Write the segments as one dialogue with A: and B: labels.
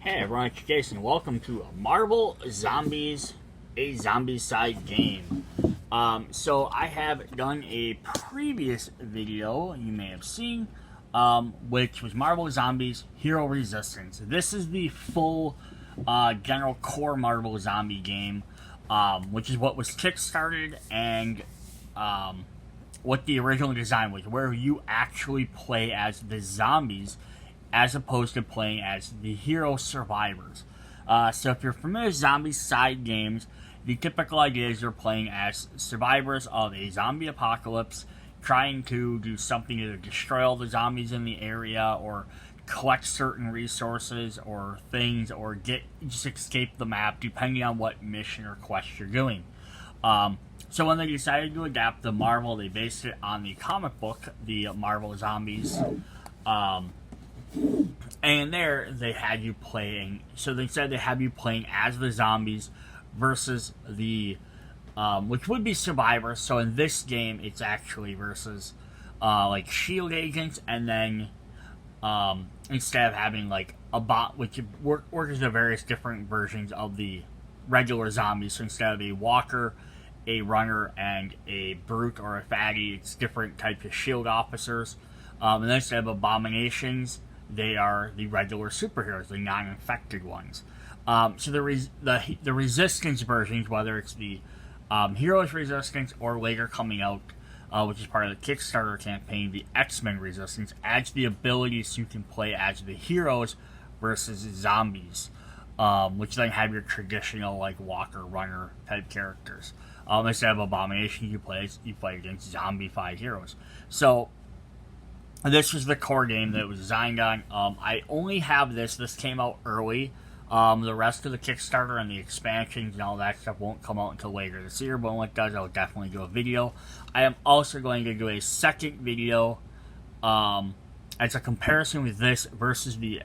A: Hey everyone, it's Jason. Welcome to Marvel Zombies, a Zombicide game. So I have done a previous video you may have seen, which was Marvel Zombies Hero Resistance. This is the full general core Marvel Zombie game, which is what was kickstarted and what the original design was, where you actually play as the zombies as opposed to playing as the hero survivors. So if you're familiar with Zombicide games, the typical idea is you're playing as survivors of a zombie apocalypse, trying to do something to destroy all the zombies in the area, or collect certain resources or things, or just escape the map, depending on what mission or quest you're doing. So when they decided to adapt the Marvel, they based it on the comic book, the Marvel Zombies. And there, they had you playing. So they said they have you playing as the zombies versus the, which would be survivors. So in this game, it's actually versus, like S.H.I.E.L.D. agents, and then, instead of having like a bot, which works as the various different versions of the regular zombies. So instead of a walker, a runner, and a brute or a fatty, it's different types of S.H.I.E.L.D. officers. And then instead of abominations, they are the regular superheroes, the non-infected ones. So the Resistance versions, whether it's the Heroes Resistance or later coming out, which is part of the Kickstarter campaign, the X-Men Resistance, adds the ability so you can play as the heroes versus zombies, which then have your traditional like walker, runner type characters. Instead of abominations, you play against zombie-fied heroes. So this was the core game that it was designed on. I only have this. This came out early. The rest of the Kickstarter and the expansions and all that stuff won't come out until later this year, but when it does, I'll definitely do a video. I am also going to do a second video as a comparison with this versus the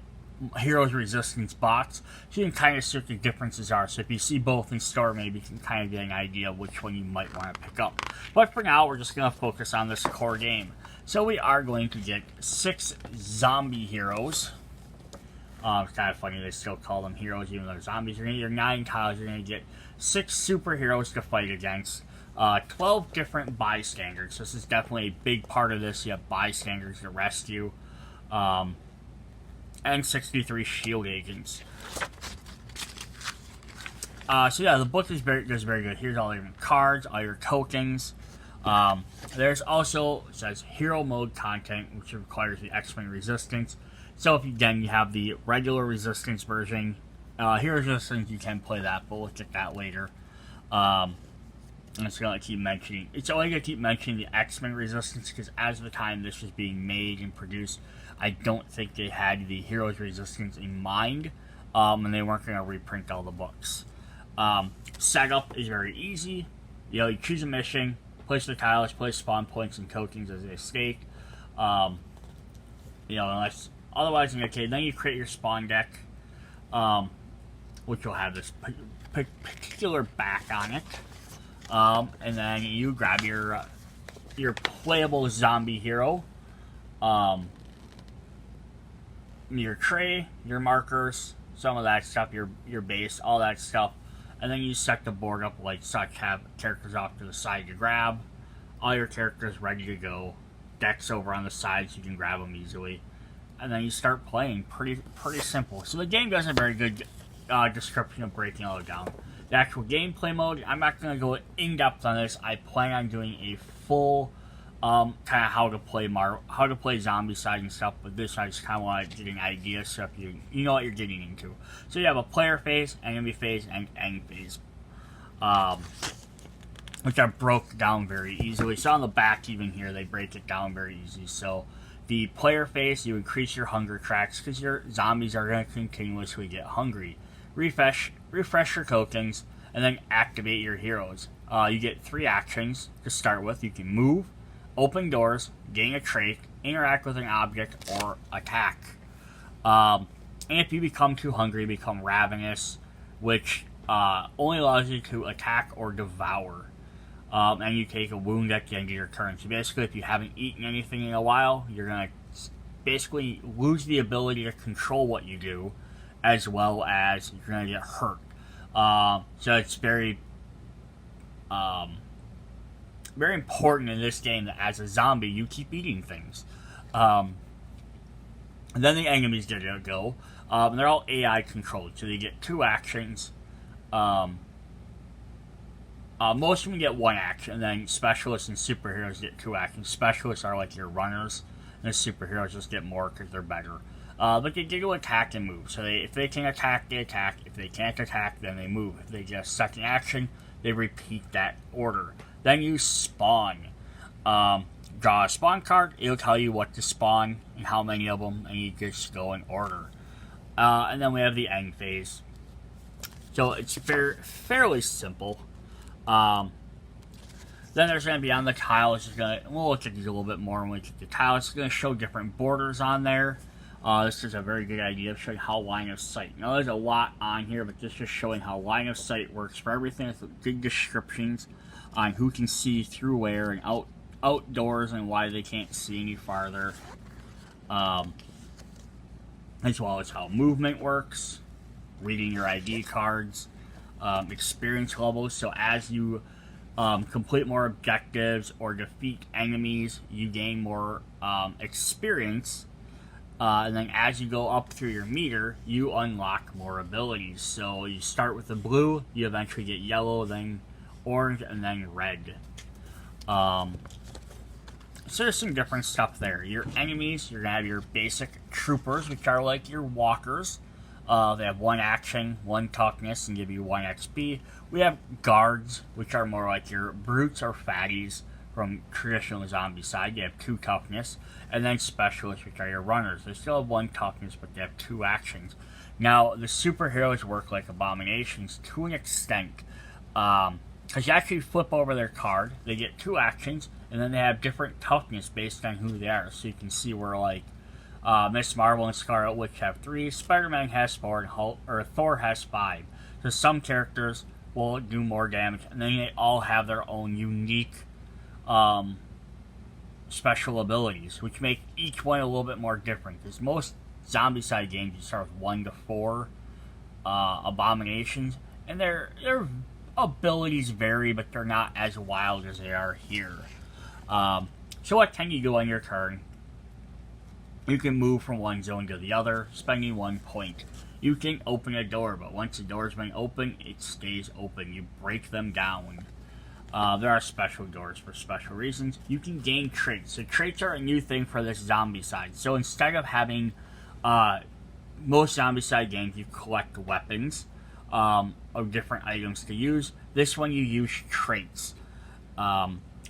A: Heroes Resistance bots, so you can kind of see what the differences are. So if you see both in store, maybe you can kind of get an idea of which one you might want to pick up. But for now, we're just going to focus on this core game. So we are going to get 6 zombie heroes. It's kind of funny they still call them heroes even though they're zombies. You're going to get 9 tiles. You're going to get 6 superheroes to fight against. 12 different bystanders. So this is definitely a big part of this. You have bystanders to rescue. And 63 S.H.I.E.L.D. agents. So yeah, the book is very good. Here's all your cards, all your tokens. There's also, it says hero mode content, which requires the X-Men Resistance. So if you have the regular Resistance version, Hero Resistance, you can play that, but we'll look at that later. And it's going to keep mentioning, it's only going to keep mentioning the X-Men Resistance, because as of the time this was being made and produced, I don't think they had the Heroes Resistance in mind, and they weren't going to reprint all the books. Setup is very easy. You choose a mission, place the tiles, place spawn points and tokens as they state. Unless otherwise indicated, then you create your spawn deck, which will have this particular back on it. And then you grab your playable zombie hero, your tray, your markers, some of that stuff, your base, all that stuff. And then you set the board up like such, have characters off to the side to grab, all your characters ready to go, decks over on the side so you can grab them easily, and then you start playing. Pretty simple. So the game does a very good description of breaking all it down. The actual gameplay mode, I'm not going to go in depth on this. I plan on doing a full kind of how to play Zombicide and stuff, but this I just kind of want to get an idea so if you know what you're getting into. So you have a player phase, enemy phase, and end phase, which I broke down very easily. So on the back even here, they break it down very easy. So the player phase, you increase your hunger tracks because your zombies are going to continuously get hungry. Refresh your tokens, and then activate your heroes. You get 3 actions to start with. You can move, open doors, gain a trait, interact with an object, or attack. And if you become too hungry, become ravenous, which only allows you to attack or devour. And you take a wound at the end of your turn. So basically, if you haven't eaten anything in a while, you're going to basically lose the ability to control what you do, as well as you're going to get hurt. So it's very, very important in this game that as a zombie, you keep eating things. And then the enemies get to go. They're all AI controlled, so they get 2 actions. Most of them get 1 action, and then specialists and superheroes get 2 actions. Specialists are like your runners, and the superheroes just get more because they're better. But they get to attack and move. So if they can attack, they attack. If they can't attack, then they move. If they get a second action, they repeat that order. Then you spawn. Draw a spawn card. It'll tell you what to spawn and how many of them, and you just go in order. And then we have the end phase. So it's fairly simple. Then there's going to be on the tile. We'll look at these a little bit more when we get the tile. It's going to show different borders on there. This is a very good idea of showing how line of sight. Now there's a lot on here, but this is showing how line of sight works for everything. With good descriptions on who can see through where and outdoors and why they can't see any farther. As well as how movement works, reading your ID cards, experience levels. So as you complete more objectives or defeat enemies, you gain more experience. And then as you go up through your meter, you unlock more abilities. So you start with the blue, you eventually get yellow, then orange, and then red. So there's some different stuff there. Your enemies, you're going to have your basic troopers, which are like your walkers. They have 1 action, 1 toughness, and give you 1 XP. We have guards, which are more like your brutes or fatties from traditional zombie side. They have 2 toughness. And then specialists, which are your runners. They still have 1 toughness, but they have 2 actions. Now, the superheroes work like abominations to an extent. Because you actually flip over their card, they get 2 actions, and then they have different toughness based on who they are. So you can see where, like, Miss Marvel and Scarlet Witch have 3, Spider-Man has 4, and Thor has 5. So some characters will do more damage, and then they all have their own unique special abilities, which make each one a little bit more different. Because most zombie-side games, you start with 1 to 4 abominations, and their abilities vary, but they're not as wild as they are here. So what can you do on your turn? You can move from one zone to the other, spending 1 point. You can open a door, but once the door's been open, it stays open. You break them down. There are special doors for special reasons. You can gain traits. So traits are a new thing for this zombie side. So instead of having most zombie side games, you collect weapons of different items to use. This one you use traits.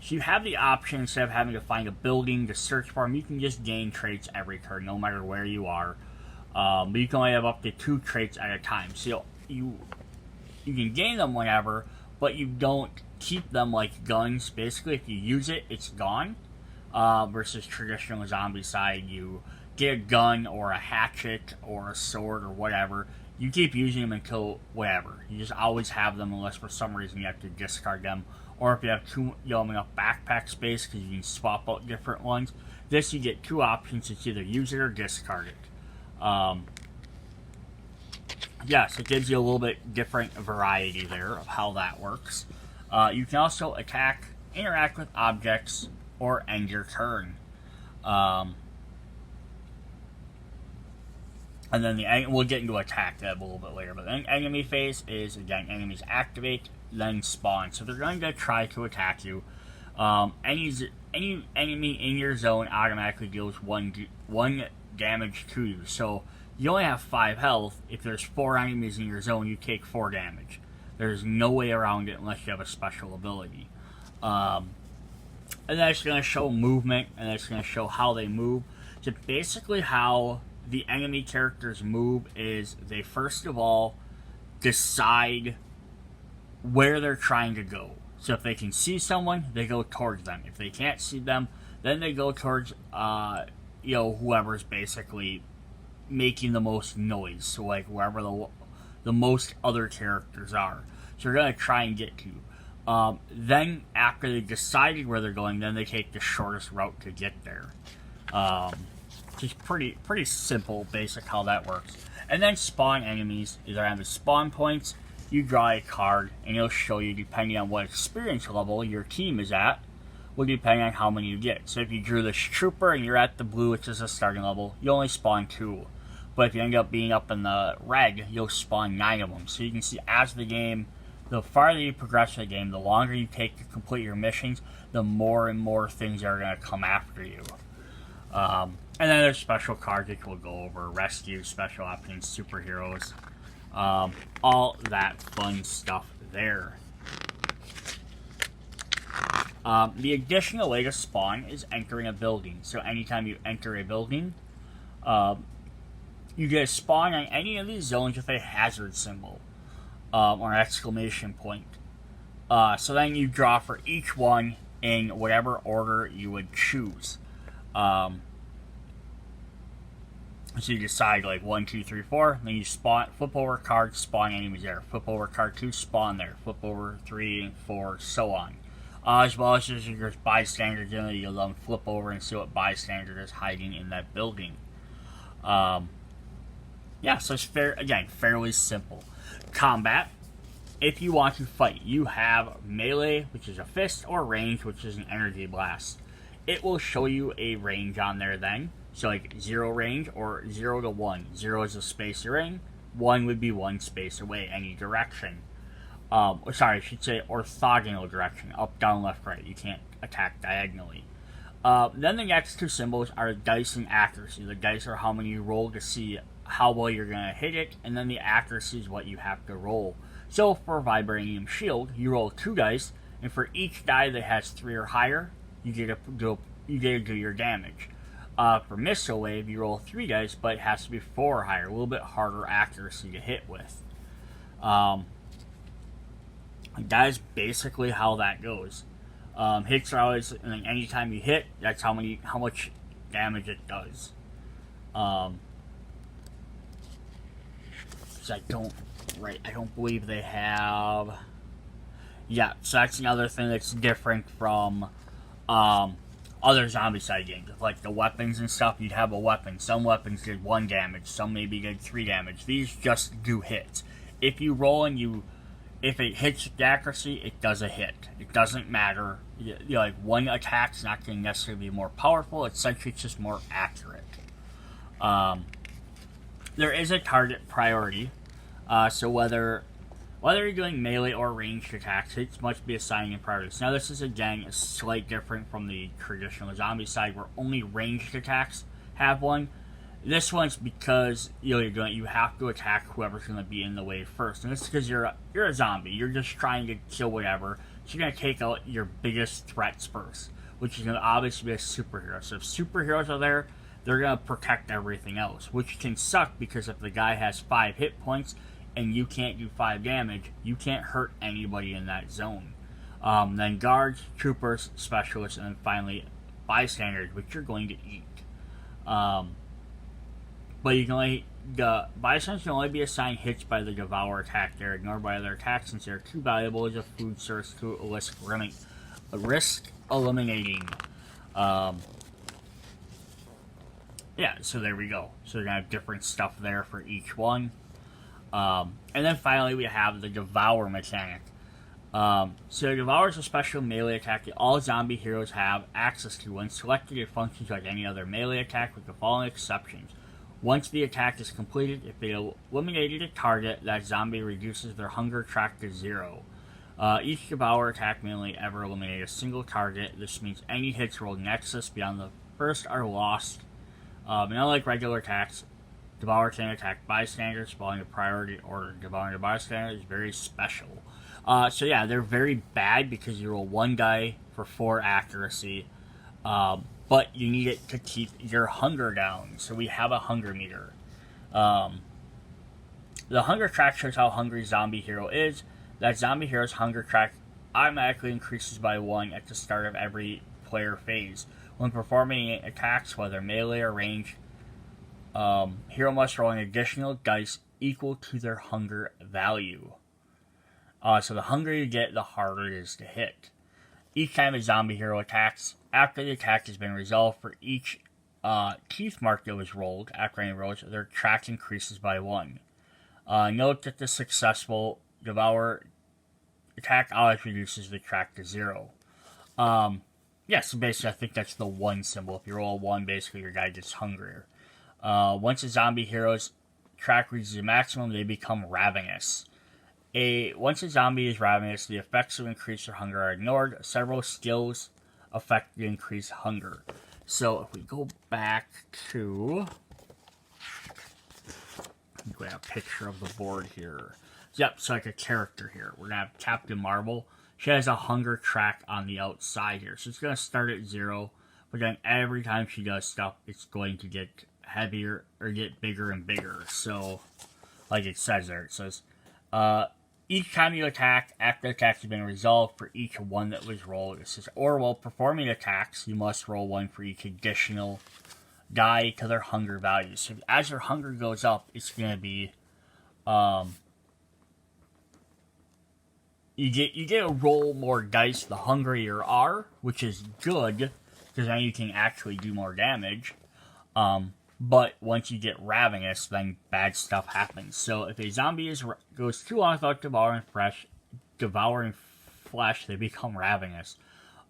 A: So you have the option, instead of having to find a building to search for them, you can just gain traits every turn, no matter where you are. But you can only have up to 2 traits at a time. So you can gain them whenever, but you don't keep them like guns. Basically, if you use it, it's gone. Versus traditional zombie side, you get a gun or a hatchet or a sword or whatever. You keep using them until whatever. You just always have them unless for some reason you have to discard them. Or if you have enough backpack space because you can swap out different ones. This you get 2 options. It's either use it or discard it. Yes, it gives you a little bit different variety there of how that works. You can also attack, interact with objects, or end your turn. And then we'll get into attack that a little bit later. But then enemy phase is, again, enemies activate, then spawn. So they're going to try to attack you. Any enemy in your zone automatically deals 1 damage to you. So you only have 5 health. If there's 4 enemies in your zone, you take 4 damage. There's no way around it unless you have a special ability. And then it's going to show movement, and it's going to show how they move. So basically how the enemy characters move is they first of all decide where they're trying to go. So if they can see someone, they go towards them. If they can't see them, then they go towards whoever's basically making the most noise. So like wherever the most other characters are. So they're going to try and get to. Then after they decided where they're going, then they take the shortest route to get there. Just pretty simple, basic how that works. And then spawn enemies is around the spawn points. You draw a card, and it'll show you, depending on what experience level your team is at, will depend on how many you get. So if you drew this trooper and you're at the blue, which is a starting level, you only spawn 2. But if you end up being up in the red, you'll spawn 9 of them. So you can see as the game, the farther you progress in the game, the longer you take to complete your missions, the more and more things are going to come after you. And then there's special cards which we'll go over, rescue, special options, superheroes, all that fun stuff there. The additional way to spawn is entering a building. So anytime you enter a building, you get a spawn on any of these zones with a hazard symbol, or an exclamation point. So then you draw for each one in whatever order you would choose. So you decide like 1, 2, 3, 4. Then you spawn, flip over card, spawn enemies there. Flip over card 2, spawn there. Flip over 3 and 4, so on. As well as your bystanders in it, you'll then flip over and see what bystander is hiding in that building. Yeah, so it's fairly simple. Combat. If you want to fight, you have melee, which is a fist, or range, which is an energy blast. It will show you a range on there then. So like 0 range or 0 to 1. 0 is a space you're in. 1 would be 1 space away, any direction. I should say orthogonal direction. Up, down, left, right. You can't attack diagonally. Then the next 2 symbols are dice and accuracy. The dice are how many you roll to see how well you're going to hit it. And then the accuracy is what you have to roll. So for Vibranium Shield, you roll 2 dice. And for each die that has 3 or higher, you get to do your damage. For Missile Wave, you roll 3 dice, but it has to be 4 or higher. A little bit harder accuracy to hit with. That is basically how that goes. Hits are always, and anytime you hit, that's how much damage it does. So I don't believe they have. Yeah, so that's another thing that's different from other Zombicide games. Like the weapons and stuff, you'd have a weapon. Some weapons did 1 damage, some maybe did 3 damage. These just do hits. If you roll and if it hits the accuracy, it does a hit. It doesn't matter. Like one attack's not going to necessarily be more powerful. Essentially, it's just more accurate. There is a target priority. So whether you're doing melee or ranged attacks, hits must be assigned in priorities. Now this is again a slight different from the traditional Zombicide where only ranged attacks have one. This one's because you have to attack whoever's going to be in the way first, and it's because you're a zombie. You're just trying to kill whatever. So you're going to take out your biggest threats first, which is going to obviously be a superhero. So if superheroes are there, they're going to protect everything else, which can suck because if the guy has 5 hit points and you can't do 5 damage, you can't hurt anybody in that zone. Then guards, troopers, specialists, and then finally bystanders, which you're going to eat. But the bystanders can only be assigned hits by the devour attack. They're ignored by other attacks since they're too valuable as a food source to risk eliminating. Yeah, so there we go. So they're going to have different stuff there for each one. And then finally we have the devour mechanic. So devour is a special melee attack that all zombie heroes have access to. When selected, it functions like any other melee attack with the following exceptions. Once the attack is completed, if they eliminated a target, that zombie reduces their hunger track to 0. Each devour attack may only ever eliminate a single target. This means any hits rolled in excess beyond the first are lost. And unlike regular attacks, devour can attack bystanders, following a priority order. Devouring a bystander is very special. So yeah, they're very bad because you roll 1 die for 4 accuracy. But you need it to keep your hunger down. So we have a hunger meter. The hunger track shows how hungry zombie hero is. That zombie hero's hunger track automatically increases by 1 at the start of every player phase. When performing attacks, whether melee or ranged, hero must roll an additional dice equal to their hunger value. So the hungrier you get, the harder it is to hit. Each time a zombie hero attacks, after the attack has been resolved for each teeth mark that was rolled after any rolls, their track increases by 1. Note that the successful devour attack always reduces the track to 0. Yeah, so basically I think that's the 1 symbol. If you roll a 1, basically your guy gets hungrier. Once a zombie hero's track reaches a maximum, they become ravenous. Once a zombie is ravenous, the effects of increased hunger are ignored. Several skills affect the increased hunger. So if we go back to, I think we have a picture of the board here. Yep, so like a character here. We're gonna have Captain Marvel. She has a hunger track on the outside here, so it's gonna start at 0. But then every time she does stuff, it's going to get heavier or get bigger and bigger. So, like it says there, it says, each time you attack, after the attack has been resolved for each 1 that was rolled, it says, or while performing attacks, you must roll 1 for each additional die to their hunger value. So as your hunger goes up, it's going to be, you get to roll more dice the hungrier you are, which is good, because then you can actually do more damage. But once you get ravenous, then bad stuff happens. So if a zombie goes too long without devouring flesh, they become ravenous.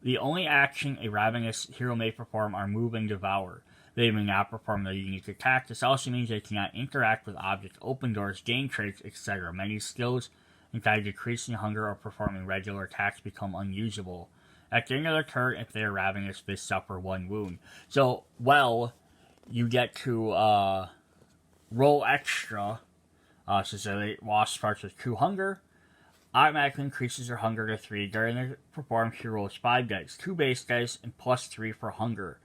A: The only action a ravenous hero may perform are move and devour. They may not perform their unique attack. This also means they cannot interact with objects, open doors, gain traits, etc. Many skills, in fact, decreasing hunger or performing regular attacks become unusable. At the end of their turn, if they are ravenous, they suffer 1 wound. So, you get to roll extra. So say Wasp starts with 2 hunger, automatically increases her hunger to 3. During the performance, she rolls 5 dice, 2 base dice, and plus 3 for hunger.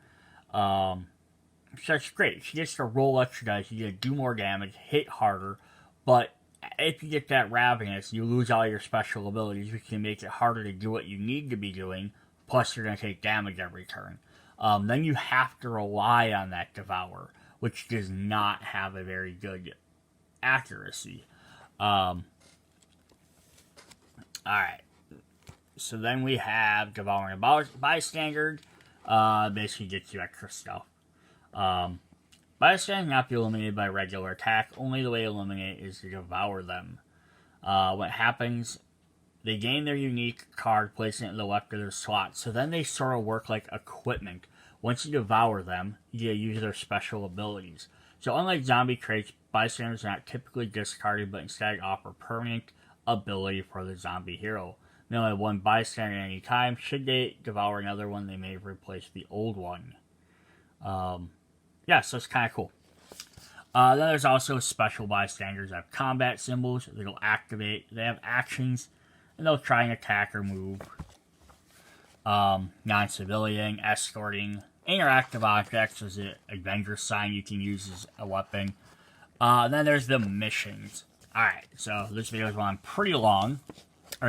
A: So that's great. She gets to roll extra dice. You get to do more damage, hit harder, but if you get that ravenous, you lose all your special abilities, which can make it harder to do what you need to be doing. Plus, you're going to take damage every turn. Then you have to rely on that devour, which does not have a very good accuracy. Alright. So then we have devouring a bystander. Basically gets you extra stuff. Bystanders cannot be eliminated by regular attack. Only the way to eliminate is to devour them. What happens, they gain their unique card, placing it in the left of their slot. So then they sort of work like equipment. Once you devour them, you use their special abilities. So unlike zombie crates, bystanders are not typically discarded, but instead offer permanent ability for the zombie hero. They only have 1 bystander at any time. Should they devour another one, they may replace the old one. Yeah, so it's kind of cool. Then there's also special bystanders that have combat symbols. They'll activate. They have actions, and they'll try and attack or move. Non-civilian, escorting, interactive objects is an Avenger sign you can use as a weapon. Then there's the missions. Alright, so this video is going pretty long. So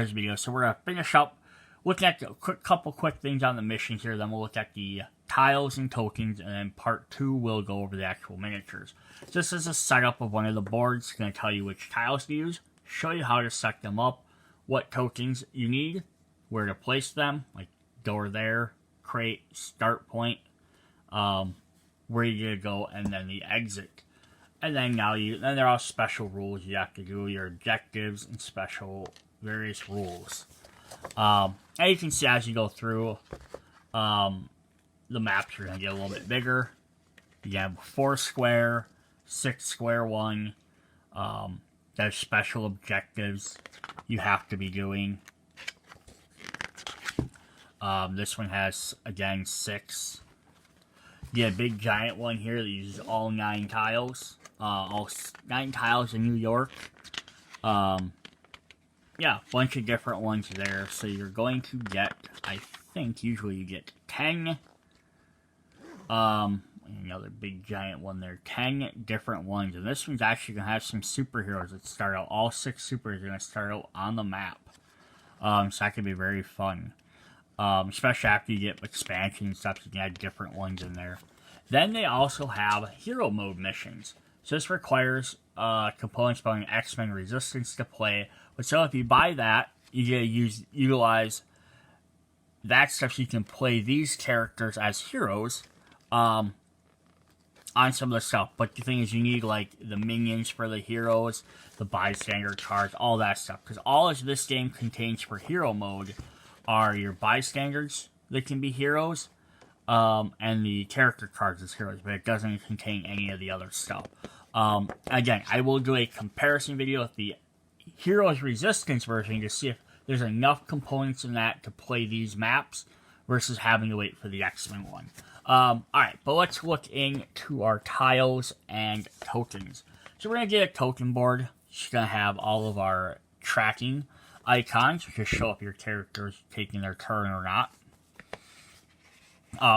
A: we're going to finish up looking at a couple quick things on the missions here. Then we'll look at the tiles and tokens, and then part 2 we'll go over the actual miniatures. So this is a setup of one of the boards. It's going to tell you which tiles to use, show you how to set them up, what tokens you need, where to place them, like door there, crate, start point, where you're going to go, and then the exit. And then then there are special rules you have to do, your objectives and special various rules. And you can see as you go through, the maps are going to get a little bit bigger. You have 4 square, 6 square one. There's special objectives you have to be doing. This one has, again, 6. You have a big giant one here that uses all 9 tiles. All 9 tiles in New York. Yeah, a bunch of different ones there. So you're going to get, I think, usually you get 10. Another big giant one there. 10 different ones. And this one's actually going to have some superheroes that start out. All 6 superheroes are going to start out on the map. So that could be very fun. Especially after you get expansion and stuff, you can add different ones in there. Then they also have hero mode missions. So this requires components spelling X-Men Resistance to play. But so if you buy that, you get to utilize that stuff so you can play these characters as heroes. on some of the stuff. But the thing is, you need like the minions for the heroes, the bystander cards, all that stuff. Because all of this game contains for hero mode are your bystanders that can be heroes, and the character cards as heroes, but it doesn't contain any of the other stuff. Again, I will do a comparison video with the Heroes Resistance version to see if there's enough components in that to play these maps versus having to wait for the X-Men one. Alright, but let's look into our tiles and tokens. So we're going to get a token board. It's going to have all of our tracking icons, which will show if your character's taking their turn or not.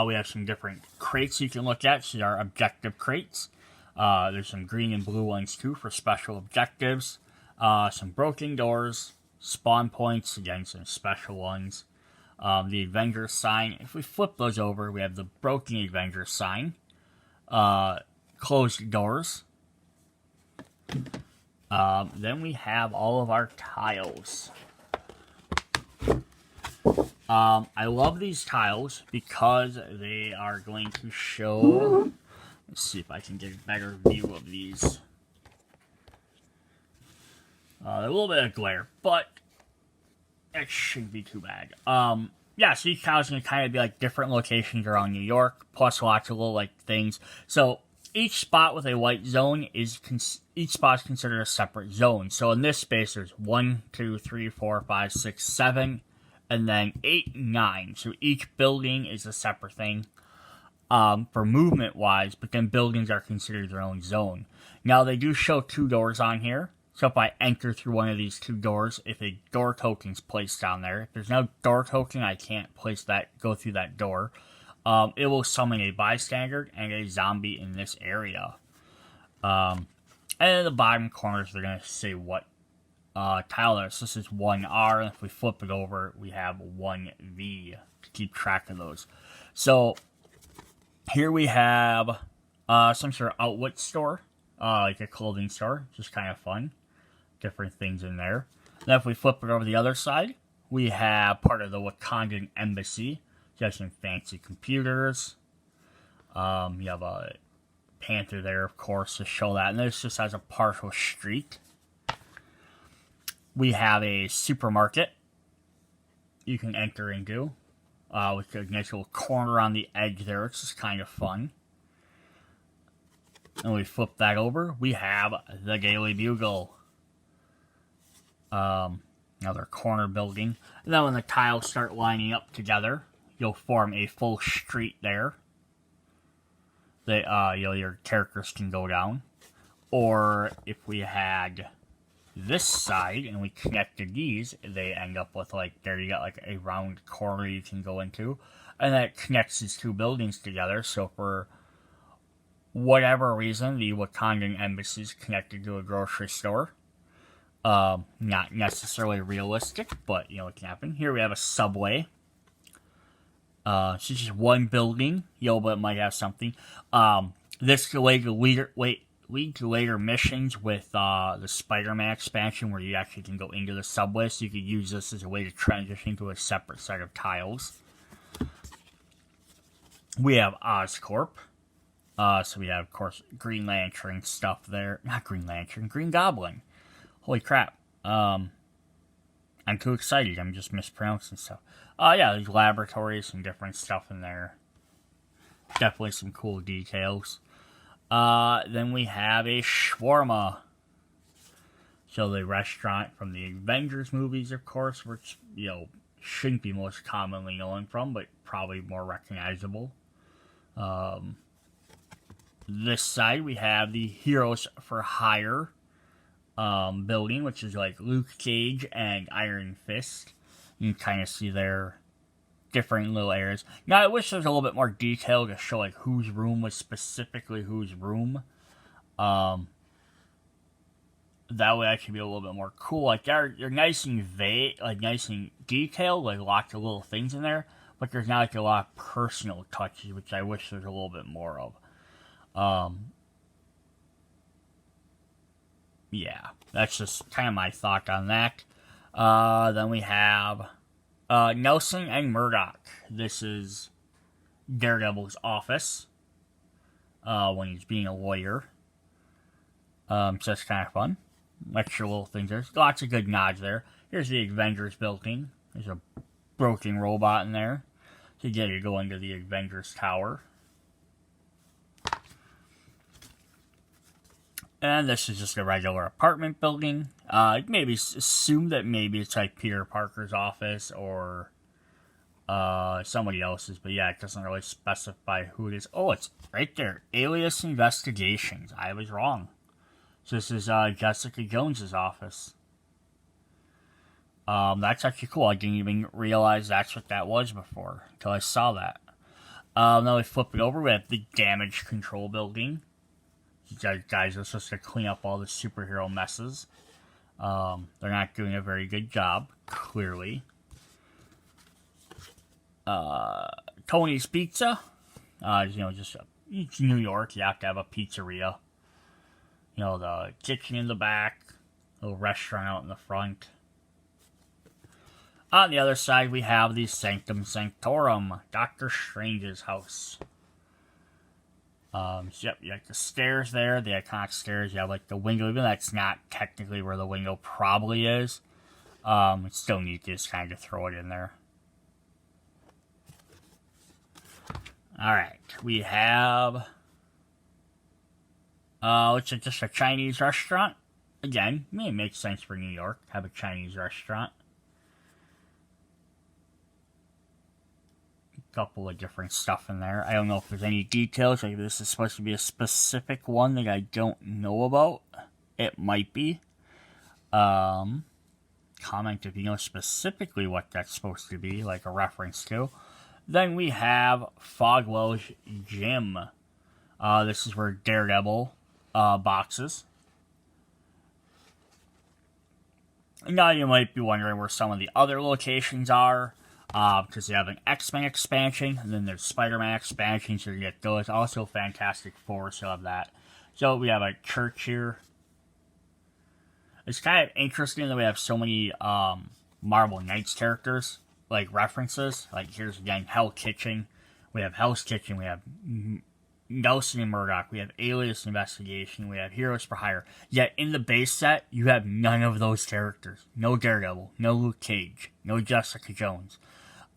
A: We have some different crates you can look at. So our objective crates. There's some green and blue ones too for special objectives. Some broken doors, spawn points, again some special ones. The Avenger sign. If we flip those over, we have the broken Avenger sign. Closed doors. Then we have all of our tiles. I love these tiles because they are going to show... Let's see if I can get a better view of these. A little bit of glare, but it shouldn't be too bad. Yeah, so each tile's going to kind of be like different locations around New York, plus lots of little like things. So each spot with a white zone is each spot is considered a separate zone. So in this space, there's 1, 2, 3, 4, 5, 6, 7, and then 8, 9. So each building is a separate thing for movement wise, but then buildings are considered their own zone. Now they do show 2 doors on here. So if I enter through one of these 2 doors, if a door token's placed down there, if there's no door token, I can't go through that door. It will summon a bystander and a zombie in this area. And in the bottom corners, they're going to say what tile there is. So this is 1R, and if we flip it over, we have 1V to keep track of those. So here we have some sort of outlet store, like a clothing store, which is kind of fun. Different things in there. Then if we flip it over the other side, we have part of the Wakandan embassy. You have some fancy computers. You have a panther there, of course, to show that. And this just has a partial street. We have a supermarket you can enter into. With a nice little corner on the edge there, which is kind of fun. And we flip that over. We have the Daily Bugle. Another corner building. And then when the tiles start lining up together, you'll form a full street there. Your characters can go down. Or if we had this side and we connected these, they end up with like, there you got like a round corner you can go into. And that connects these 2 buildings together. So for whatever reason, the Wakandan embassy is connected to a grocery store. Not necessarily realistic, but, it can happen. Here we have a subway. It's just one building, but it might have something. This could lead to later missions with the Spider-Man expansion, where you actually can go into the subway, so you could use this as a way to transition to a separate set of tiles. We have Oscorp. So we have, of course, Green Lantern stuff there. Not Green Lantern, Green Goblin. Holy crap. I'm too excited. I'm just mispronouncing stuff. Yeah, there's laboratories, some different stuff in there. Definitely some cool details. Then we have a shawarma. So the restaurant from the Avengers movies, of course, which, shouldn't be most commonly known from, but probably more recognizable. This side, we have the Heroes for Hire building, which is like Luke Cage and Iron Fist. You can kind of see their different little areas. Now, I wish there was a little bit more detail to show like whose room was specifically whose room. That would actually be a little bit more cool. Like they're nice and vague, like nice and detailed, like lots of little things in there. But there's not like a lot of personal touches, which I wish there's a little bit more of. Yeah, that's just kind of my thought on that. Then we have Nelson and Murdoch. This is Daredevil's office. when he's being a lawyer. So that's kind of fun. Extra little things there. Lots of good nods there. Here's the Avengers building. There's a broken robot in there. So you get to go into the Avengers Tower. And this is just a regular apartment building. Maybe assume that maybe it's like Peter Parker's office or somebody else's. But yeah, it doesn't really specify who it is. Oh, it's right there. Alias Investigations. I was wrong. So this is Jessica Jones's office. That's actually cool. I didn't even realize that's what that was before until I saw that. Now we flip it over. We have the Damage Control building. These guys are supposed to clean up all the superhero messes. They're not doing a very good job, clearly. Tony's Pizza. Just it's New York. You have to have a pizzeria. The kitchen in the back, little restaurant out in the front. On the other side, we have the Sanctum Sanctorum, Doctor Strange's house. Yep, you have the stairs there, the iconic stairs. You have like the window, even though that's not technically where the window probably is. It's still neat to just kind of throw it in there. Alright, we have... it's just a Chinese restaurant. Again, it makes sense for New York to have a Chinese restaurant. Couple of different stuff in there. I don't know if there's any details. Like this is supposed to be a specific one that I don't know about. It might be. Comment if you know specifically what that's supposed to be, like a reference to. Then we have Fogwell's Gym. This is where Daredevil boxes. Now you might be wondering where some of the other locations are. Because they have an X-Men expansion, and then there's Spider-Man expansion, so you get those. Also Fantastic Four, so have that. So we have a church here. It's kind of interesting that we have so many Marvel Knights characters, like references. Like here's again Hell Kitchen. We have Hell's Kitchen. We have Nelson and Murdoch. We have Alias Investigation. We have Heroes for Hire. Yet in the base set, you have none of those characters. No Daredevil. No Luke Cage. No Jessica Jones.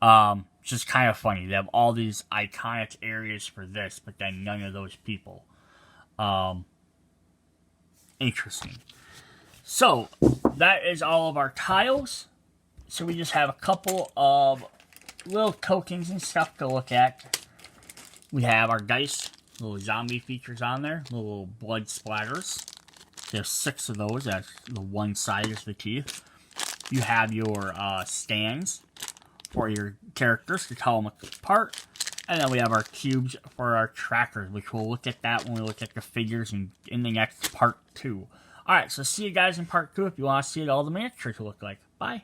A: It's just kind of funny. They have all these iconic areas for this, but then none of those people. Interesting. So, that is all of our tiles. So we just have a couple of little tokens and stuff to look at. We have our dice, little zombie features on there, little blood splatters. There's 6 of those. That's the one side is the teeth. You have your stands for your characters to tell them apart. And then we have our cubes for our trackers, which we'll look at that when we look at the figures in the next part 2. Alright, so see you guys in part 2 if you want to see all the miniatures look like. Bye.